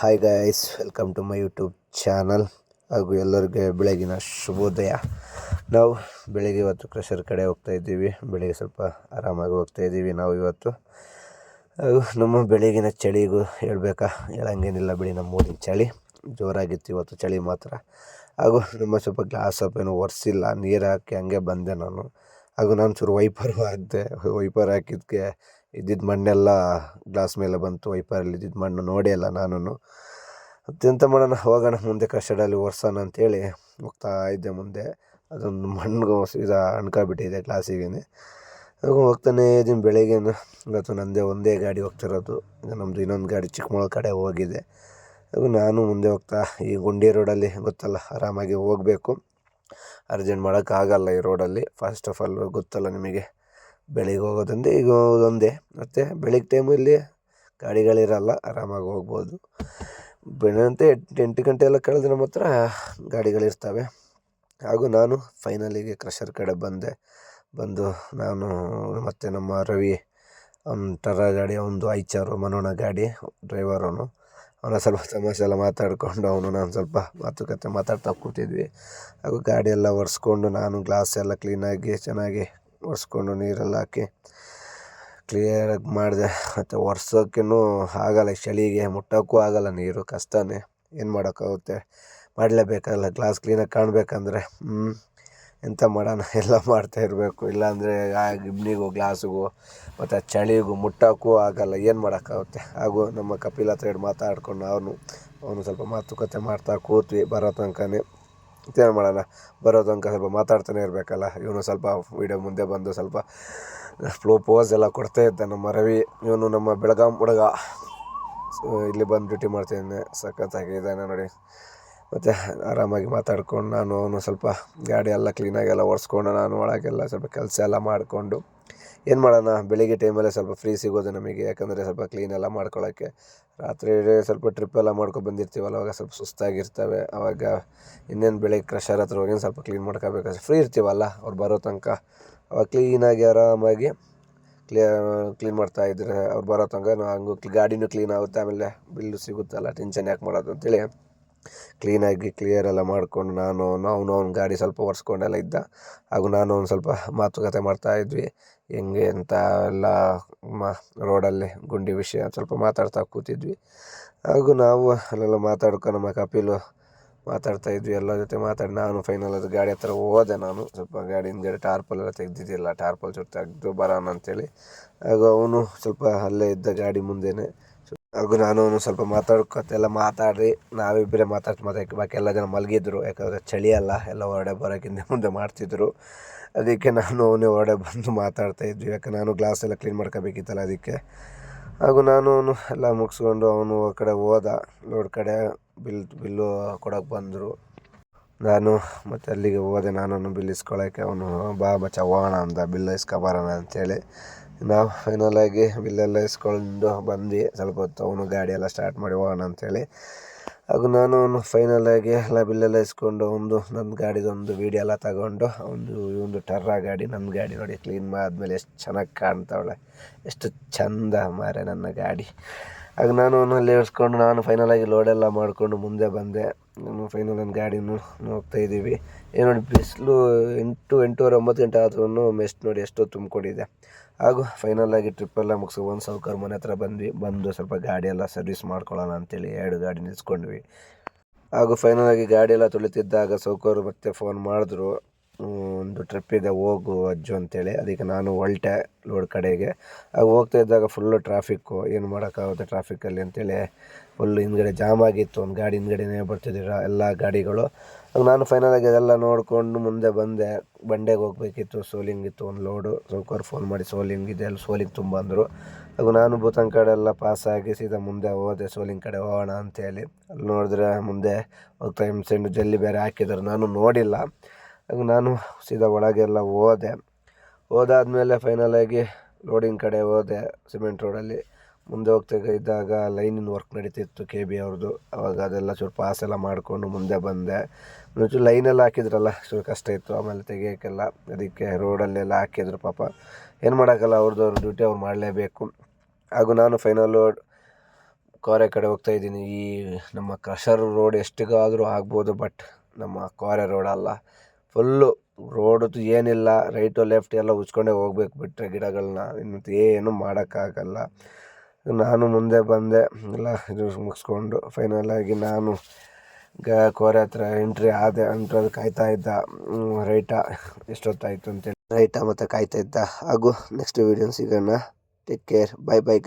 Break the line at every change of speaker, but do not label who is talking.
Hi guys, welcome to my YouTube channel. ಹಾಗೂ ಎಲ್ಲರಿಗೆ ಬೆಳಗಿನ ಶುಭೋದಯ. ನಾವು ಬೆಳಿಗ್ಗೆ ಇವತ್ತು ಕ್ರಷರ್ ಕಡೆ ಹೋಗ್ತಾ ಇದ್ದೀವಿ. ಬೆಳಿಗ್ಗೆ ಸ್ವಲ್ಪ ಆರಾಮಾಗಿ ಹೋಗ್ತಾ ಇದ್ದೀವಿ ನಾವು ಇವತ್ತು. ಹಾಗೂ ನಮ್ಮ ಬೆಳಗಿನ ಚಳಿಗೂ ಹೇಳಂಗೇನಿಲ್ಲ ಬಿಡಿ. ನಮ್ಮ ಊರಿನ ಚಳಿ ಜೋರಾಗಿತ್ತು ಇವತ್ತು, ಚಳಿ ಮಾತ್ರ. ಹಾಗೂ ನಮ್ಮ ಸ್ವಲ್ಪ ಗ್ಲಾಸ್ ಏನೋ ಒರೆಸಿಲ್ಲ, ನೀರು ಹಾಕಿ ಹಂಗೆ ಬಂದೆ ನಾನು. ಹಾಗೂ ನಾನು ಚೂರು ವೈಪರ್ ಹಾಕಿದೆ. ವೈಪರ್ ಹಾಕಿದ್ದಕ್ಕೆ ಇದ್ದಿದ್ದ ಮಣ್ಣೆಲ್ಲ ಗ್ಲಾಸ್ ಮೇಲೆ ಬಂತು. ವೈಪರಲ್ಲಿ ಇದ್ದಿದ್ದ ಮಣ್ಣು ನೋಡೇ ಇಲ್ಲ ನಾನು. ಮತ್ತೆಂತ ಮಾಡೋಣ, ಹೋಗೋಣ ಮುಂದೆ ಕ್ರಷರಲ್ಲಿ ಒರೆಸೋಣ ಅಂತೇಳಿ ಹೋಗ್ತಾ ಇದ್ದೆ ಮುಂದೆ. ಅದೊಂದು ಮಣ್ಣು ಸೀದಾ ಅಣ್ಕೊಬಿಟ್ಟಿದೆ ಗ್ಲಾಸಿಗೆ. ಹೋಗ್ತಾನೆ ಇದ್ದೀನಿ. ಬೆಳಗ್ಗೆ ಇವತ್ತು ಒಂದೇ ಗಾಡಿ ಹೋಗ್ತಿರೋದು. ನಮ್ಮದು ಇನ್ನೊಂದು ಗಾಡಿ ಚಿಕ್ಕಮಗಳೂರು ಕಡೆ ಹೋಗಿದೆ. ಹಾಗೂ ನಾನು ಮುಂದೆ ಹೋಗ್ತಾ ಈ ಗುಂಡಿ ರೋಡಲ್ಲಿ ಗೊತ್ತಲ್ಲ, ಆರಾಮಾಗಿ ಹೋಗಬೇಕು. ಅರ್ಜೆಂಟ್ ಮಾಡೋಕ್ಕಾಗಲ್ಲ ಈ ರೋಡಲ್ಲಿ. ಫಸ್ಟ್ ಆಫ್ ಆಲ್ ಗೊತ್ತಲ್ಲ ನಿಮಗೆ, ಬೆಳಿಗ್ಗೆ ಹೋಗೋದಂದೆ ಈಗ ಒಂದೇ. ಮತ್ತು ಬೆಳಿಗ್ಗೆ ಟೈಮಲ್ಲಿ ಗಾಡಿಗಳಿರಲ್ಲ, ಆರಾಮಾಗಿ ಹೋಗ್ಬೋದು. ಬೆಳಗ್ಗೆ 8 ಗಂಟೆ ಎಲ್ಲ ಕಳೆದ್ರೆ ನಮ್ಮ ಹತ್ರ ಗಾಡಿಗಳಿರ್ತವೆ. ಹಾಗೂ ನಾನು ಫೈನಲಿಗೆ ಕ್ರಷರ್ ಕಡೆ ಬಂದು ನಾನು ಮತ್ತು ನಮ್ಮ ರವಿ, ಅವ್ನ ಟರ ಗಾಡಿ, ಅವನದು ಐಚಾರು ಮನೋಣ ಗಾಡಿ ಡ್ರೈವರ್. ಅವನ ಸ್ವಲ್ಪ ತಮಾಷೆ ಎಲ್ಲ ಮಾತಾಡಿಕೊಂಡು ನಾನು ಸ್ವಲ್ಪ ಮಾತುಕತೆ ಮಾತಾಡ್ತಾ ಕೂತಿದ್ವಿ. ಹಾಗೂ ಗಾಡಿ ಎಲ್ಲ ಒರೆಸ್ಕೊಂಡು ನಾನು ಗ್ಲಾಸ್ ಎಲ್ಲ ಕ್ಲೀನಾಗಿ ಚೆನ್ನಾಗಿ ಒರೆಸ್ಕೊಂಡು ನೀರೆಲ್ಲ ಹಾಕಿ ಕ್ಲಿಯರಾಗಿ ಮಾಡಿದೆ. ಮತ್ತು ಒರ್ಸೋಕ್ಕೂ ಆಗಲ್ಲ, ಚಳಿಗೆ ಮುಟ್ಟೋಕ್ಕೂ ಆಗಲ್ಲ, ನೀರು ಕಷ್ಟನೇ. ಏನು ಮಾಡೋಕ್ಕಾಗುತ್ತೆ, ಮಾಡಲೇಬೇಕಲ್ಲ. ಗ್ಲಾಸ್ ಕ್ಲೀನಾಗಿ ಕಾಣಬೇಕಂದ್ರೆ ಎಂತ ಮಾಡೋಣ, ಎಲ್ಲ ಮಾಡ್ತಾ ಇರಬೇಕು. ಇಲ್ಲಾಂದರೆ ಆ ಗಿಬ್ನಿಗೂ ಗ್ಲಾಸಿಗೂ ಮತ್ತು ಆ ಚಳಿಗೂ ಮುಟ್ಟೋಕ್ಕೂ ಆಗಲ್ಲ, ಏನು ಮಾಡೋಕ್ಕಾಗುತ್ತೆ. ಹಾಗೂ ನಮ್ಮ ಕಪಿಲ್ ಹತ್ರ ಮಾತಾಡ್ಕೊಂಡು ಅವನು ಸ್ವಲ್ಪ ಮಾತುಕತೆ ಮಾಡ್ತಾ ಕೂತ್ವಿ ಬರೋ ತನಕನೇ. ಏನು ಮಾಡೋಣ, ಬರೋ ತನಕ ಸ್ವಲ್ಪ ಮಾತಾಡ್ತಾನೆ ಇರಬೇಕಲ್ಲ. ಇವನು ಸ್ವಲ್ಪ ವೀಡಿಯೋ ಮುಂದೆ ಬಂದು ಸ್ವಲ್ಪ ಪೋಸ್ ಎಲ್ಲ ಕೊಡ್ತಾ ಇದ್ದ ನಮ್ಮ ರವಿ. ಇವನು ನಮ್ಮ ಬೆಳಗಾಂ ಹುಡುಗ, ಇಲ್ಲಿ ಬಂದು ಡ್ಯೂಟಿ ಮಾಡ್ತಿದ್ದಾನೆ. ಸಖತ್ತಾಗಿದ್ದಾನೆ ನೋಡಿ. ಮತ್ತು ಆರಾಮಾಗಿ ಮಾತಾಡ್ಕೊಂಡು ಅವನು ಸ್ವಲ್ಪ ಗಾಡಿ ಎಲ್ಲ ಕ್ಲೀನಾಗೆಲ್ಲ ಒರೆಸ್ಕೊಂಡು ನಾನು ಒಳಗೆಲ್ಲ ಸ್ವಲ್ಪ ಕೆಲಸ ಎಲ್ಲ ಮಾಡಿಕೊಂಡು, ಏನು ಮಾಡೋಣ, ಬೆಳಿಗ್ಗೆ ಟೈಮಲ್ಲೇ ಸ್ವಲ್ಪ ಫ್ರೀ ಸಿಗೋದು ನಮಗೆ. ಯಾಕಂದರೆ ಸ್ವಲ್ಪ ಕ್ಲೀನೆಲ್ಲ ಮಾಡ್ಕೊಳ್ಳೋಕ್ಕೆ. ರಾತ್ರಿ ಸ್ವಲ್ಪ ಟ್ರಿಪ್ಪೆಲ್ಲ ಮಾಡ್ಕೊಂಡು ಬಂದಿರ್ತೀವಲ್ಲ, ಅವಾಗ ಸ್ವಲ್ಪ ಸುಸ್ತಾಗಿರ್ತವೆ. ಆವಾಗ ಇನ್ನೇನು ಬೆಳಿಗ್ಗೆ ಕ್ರಷರ್ ಹತ್ರ ಹೋಗಿ ಸ್ವಲ್ಪ ಕ್ಲೀನ್ ಮಾಡ್ಕೋಬೇಕಾದ್ರೆ ಫ್ರೀ ಇರ್ತೀವಲ್ಲ, ಅವ್ರು ಬರೋ ತನಕ. ಅವಾಗ ಕ್ಲೀನಾಗಿ ಆರಾಮಾಗಿ ಕ್ಲೀನ್ ಮಾಡ್ತಾಯಿದ್ರೆ ಅವ್ರು ಬರೋ ತನಕ ಹಂಗೂ ಗಾಡಿನೂ ಕ್ಲೀನ್ ಆಗುತ್ತೆ. ಆಮೇಲೆ ಬಿಲ್ಲು ಸಿಗುತ್ತಲ್ಲ, ಟೆನ್ಷನ್ ಯಾಕೆ ಮಾಡೋದು ಅಂತೇಳಿ ಕ್ಲೀನಾಗಿ ಕ್ಲಿಯರೆಲ್ಲ ಮಾಡಿಕೊಂಡು ಅವನು ಗಾಡಿ ಸ್ವಲ್ಪ ಒರೆಸ್ಕೊಂಡೆಲ್ಲ ಇದ್ದ. ಹಾಗೂ ನಾನು ಒಂದು ಸ್ವಲ್ಪ ಮಾತುಕತೆ ಮಾಡ್ತಾಯಿದ್ವಿ, ಹೆಂಗೆ ಅಂತ ಎಲ್ಲ ರೋಡಲ್ಲಿ ಗುಂಡಿ ವಿಷಯ ಸ್ವಲ್ಪ ಮಾತಾಡ್ತಾ ಕೂತಿದ್ವಿ. ಹಾಗೂ ನಾವು ಅಲ್ಲೆಲ್ಲ ಮಾತಾಡ್ಕೊಂಡು ನಮ್ಮ ಕಪಿಲು ಮಾತಾಡ್ತಾಯಿದ್ವಿ. ಎಲ್ಲ ಜೊತೆ ಮಾತಾಡಿ ನಾನು ಫೈನಲ್ ಅದು ಗಾಡಿ ಹತ್ರ ಹೋದೆ. ನಾನು ಸ್ವಲ್ಪ ಗಾಡಿ ಹಿಂದ್ಗಡೆ ಟಾರ್ಪಲೆಲ್ಲ ತೆಗ್ದಿದ್ದಿಲ್ಲ, ಟಾರ್ಪಲ್ ಚೂರು ತೆಗೆದು ಬರೋಣ ಅಂತೇಳಿ. ಹಾಗೂ ಅವನು ಸ್ವಲ್ಪ ಅಲ್ಲೇ ಇದ್ದ ಗಾಡಿ ಮುಂದೆನೇ. ಹಾಗೂ ನಾನು ಸ್ವಲ್ಪ ಮಾತಾಡ್ಕೊತೆಲ್ಲ ಮಾತಾಡಿ ನಾವಿಬ್ಬರೇ ಮಾತಾಡ್ತು. ಬಾಕಿ ಎಲ್ಲ ಜನ ಮಲಗಿದ್ರು, ಯಾಕಂದರೆ ಚಳಿ ಅಲ್ಲ, ಎಲ್ಲ ಹೊರಡೆ ಬರೋಕ್ಕಿಂತ ಮುಂದೆ ಮಾಡ್ತಿದ್ರು. ಅದಕ್ಕೆ ಅವನೇ ಹೊರಡೆ ಬಂದು ಮಾತಾಡ್ತಾಯಿದ್ವಿ. ಯಾಕೆ ನಾನು ಗ್ಲಾಸ್ ಎಲ್ಲ ಕ್ಲೀನ್ ಮಾಡ್ಕೋಬೇಕಿತ್ತಲ್ಲ, ಅದಕ್ಕೆ. ಹಾಗೂ ನಾನು ಎಲ್ಲ ಮುಗಿಸ್ಕೊಂಡು ಅವನು ಆ ಕಡೆ ಹೋದ, ಲೋಡ್ ಕಡೆ ಬಿಲ್ಲು ಕೊಡೋಕೆ ಬಂದರು. ನಾನು ಮತ್ತು ಅಲ್ಲಿಗೆ ಹೋದೆ, ನಾನು ಬಿಲ್ ಇಸ್ಕೊಳ್ಳೋಕ್ಕೆ. ಅವನು ಬಾ ಮಚ್ಚ ಹೋಗೋಣ ಅಂದ, ಬಿಲ್ ಇಸ್ಕೊಬರೋಣ ಅಂತೇಳಿ. ನಾವು ಫೈನಲಾಗಿ ಬಿಲ್ಲೆಲ್ಲ ಇಸ್ಕೊಂಡು ಬಂದ್ವಿ. ಸ್ವಲ್ಪ ಹೊತ್ತು ಅವನು ಗಾಡಿ ಎಲ್ಲ ಸ್ಟಾರ್ಟ್ ಮಾಡಿ ಹೋಗೋಣ ಅಂತೇಳಿ. ಹಾಗೂ ನಾನು ಫೈನಲಾಗಿ ಎಲ್ಲ ಬಿಲ್ಲೆಲ್ಲ ಇಸ್ಕೊಂಡು ನನ್ನ ಗಾಡಿದೊಂದು ವೀಡಿಯೋ ಎಲ್ಲ ತಗೊಂಡು ಒಂದು ಟರ್ರಾ ಗಾಡಿ, ನನ್ನ ಗಾಡಿ ನೋಡಿ ಕ್ಲೀನ್ ಆದಮೇಲೆ ಎಷ್ಟು ಚೆನ್ನಾಗಿ ಕಾಣ್ತಾವಳೆ, ಎಷ್ಟು ಚಂದ ಮಾರೆ ನನ್ನ ಗಾಡಿ. ಆಗ ನಾನು ಅಲ್ಲಿ ಇಳಿಸ್ಕೊಂಡು ನಾನು ಫೈನಲಾಗಿ ಲೋಡೆಲ್ಲ ಮಾಡಿಕೊಂಡು ಮುಂದೆ ಬಂದೆ. ನಾನು ಫೈನಲ್ ನನ್ನ ಗಾಡಿನೂ ಹೋಗ್ತಾಯಿದ್ದೀವಿ. ನೋಡಿ ಬಿಸಿಲು 8-8:30 9 ಗಂಟೆ ಆದ್ರೂ ಮೆಸ್ಟ್ ನೋಡಿ ಎಷ್ಟೋ ತುಂಬಿಕೊಂಡಿದೆ. ಹಾಗೂ ಫೈನಲಾಗಿ ಟ್ರಿಪ್ಪೆಲ್ಲ ಮುಗಿಸ್ಕೊಂಡು ಸಾವ್ಕಾರ ಮನೆ ಹತ್ರ ಬಂದು ಸ್ವಲ್ಪ ಗಾಡಿ ಎಲ್ಲ ಸರ್ವಿಸ್ ಮಾಡ್ಕೊಳ್ಳೋಣ ಅಂತೇಳಿ 2 ಗಾಡಿ ನಿಲ್ಸ್ಕೊಂಡ್ವಿ. ಹಾಗೂ ಫೈನಲಾಗಿ ಗಾಡಿ ಎಲ್ಲ ತೊಳಿತಿದ್ದಾಗ ಸಾವ್ಕಾರು ಮತ್ತೆ ಫೋನ್ ಮಾಡಿದ್ರು, ಒಂದು ಟ್ರಿಪ್ ಇದೆ ಹೋಗು ಅಜ್ಜು ಅಂತೇಳಿ. ಅದಕ್ಕೆ ನಾನು ಹೊರಟೆ ಲೋಡ್ ಕಡೆಗೆ. ಆಗ ಹೋಗ್ತಾ ಇದ್ದಾಗ ಫುಲ್ಲು ಟ್ರಾಫಿಕ್ಕು, ಏನು ಮಾಡೋಕ್ಕಾಗುತ್ತೆ ಟ್ರಾಫಿಕ್ಕಲ್ಲಿ ಅಂತೇಳಿ ಫುಲ್ಲು ಹಿಂದ್ಗಡೆ ಜಾಮ್ ಆಗಿತ್ತು. ಒಂದು ಗಾಡಿ ಹಿಂದ್ಗಡೆನೇ ಬರ್ತಿದ್ದೀರ ಎಲ್ಲ ಗಾಡಿಗಳು. ನಾನು ಫೈನಲಾಗಿ ಅದೆಲ್ಲ ನೋಡಿಕೊಂಡು ಮುಂದೆ ಬಂಡೆಗೆ ಹೋಗ್ಬೇಕಿತ್ತು. ಸೋಲಿಂಗ್ ಇತ್ತು ಒಂದು ಲೋಡು. ಸಾವ್ಕಾರು ಫೋನ್ ಮಾಡಿ ಸೋಲಿಂಗ್ ಇದೆ, ಅಲ್ಲಿ ಸೋಲಿಂಗ್ ತುಂಬ ಅಂದರು. ಹಾಗೂ ನಾನು ಭೂತನ್ ಕಡೆ ಎಲ್ಲ ಪಾಸಾಗಿ ಸೀದಾ ಮುಂದೆ ಹೋದೆ, ಸೋಲಿಂಗ್ ಕಡೆ ಹೋಗೋಣ ಅಂತೇಳಿ. ಅಲ್ಲಿ ನೋಡಿದ್ರೆ ಮುಂದೆ ಹೋಗ್ತಾ ಸೆಂಡು ಜಲ್ಲಿ ಬೇರೆ ಹಾಕಿದ್ರು, ನಾನು ನೋಡಿಲ್ಲ. ಹಾಗೂ ನಾನು ಸೀದಾ ಒಳಗೆಲ್ಲ ಹೋದಾದ್ಮೇಲೆ ಫೈನಲಾಗಿ ಲೋಡಿಂಗ್ ಕಡೆ ಹೋದೆ. ಸಿಮೆಂಟ್ ರೋಡಲ್ಲಿ ಮುಂದೆ ಹೋಗ್ತಾ ಇದ್ದಾಗ ಲೈನಿನ ವರ್ಕ್ ನಡೀತಿತ್ತು, KB ಅವ್ರದ್ದು. ಅವಾಗ ಅದೆಲ್ಲ ಚೂರು ಪಾಸ್ ಎಲ್ಲ ಮಾಡಿಕೊಂಡು ಮುಂದೆ ಬಂದೆ. ಚೂರು ಲೈನೆಲ್ಲ ಹಾಕಿದ್ರಲ್ಲ, ಚೂರು ಕಷ್ಟ ಇತ್ತು ಆಮೇಲೆ ತೆಗಿಯೋಕ್ಕೆಲ್ಲ. ಅದಕ್ಕೆ ರೋಡಲ್ಲೆಲ್ಲ ಹಾಕಿದ್ರು, ಪಾಪ ಏನು ಮಾಡೋಕ್ಕಲ್ಲ, ಅವ್ರ ಡ್ಯೂಟಿ ಅವ್ರು ಮಾಡಲೇಬೇಕು. ಹಾಗೂ ನಾನು ಫೈನಲ್ ಕೋರೆ ಕಡೆ ಹೋಗ್ತಾ ಇದ್ದೀನಿ. ಈ ನಮ್ಮ ಕ್ರಷರ್ ರೋಡ್ ಎಷ್ಟಿಗಾದರೂ ಆಗ್ಬೋದು, ಬಟ್ ನಮ್ಮ ಕೋರೆ ರೋಡ್ ಅಲ್ಲ. ಫುಲ್ಲು ರೋಡದು ಏನಿಲ್ಲ, ರೈಟು ಲೆಫ್ಟ್ ಎಲ್ಲ ಉಚ್ಕೊಂಡೇ ಹೋಗ್ಬೇಕು, ಬಿಟ್ಟರೆ ಗಿಡಗಳನ್ನ ಇನ್ನು ಏನು ಮಾಡೋಕ್ಕಾಗಲ್ಲ. ನಾನು ಮುಂದೆ ಬಂದೆ, ಎಲ್ಲ ಇದು ಮುಗಿಸ್ಕೊಂಡು ಫೈನಲಾಗಿ ನಾನು ಕೋರೆ ಹತ್ರ ಎಂಟ್ರಿ ಆದೆ. ಅಂಟ್ರಲ್ಲಿ ಕಾಯ್ತಾ ಇದ್ದ ರೈಟ ಎಷ್ಟೊತ್ತಾಯಿತು ಅಂತೇಳಿ ರೈಟ ಮತ್ತು ಕಾಯ್ತಾ ಇದ್ದ. ಹಾಗೂ ನೆಕ್ಸ್ಟ್ ವೀಡಿಯೋ ಸಿಗೋಣ. Take care, bye bye.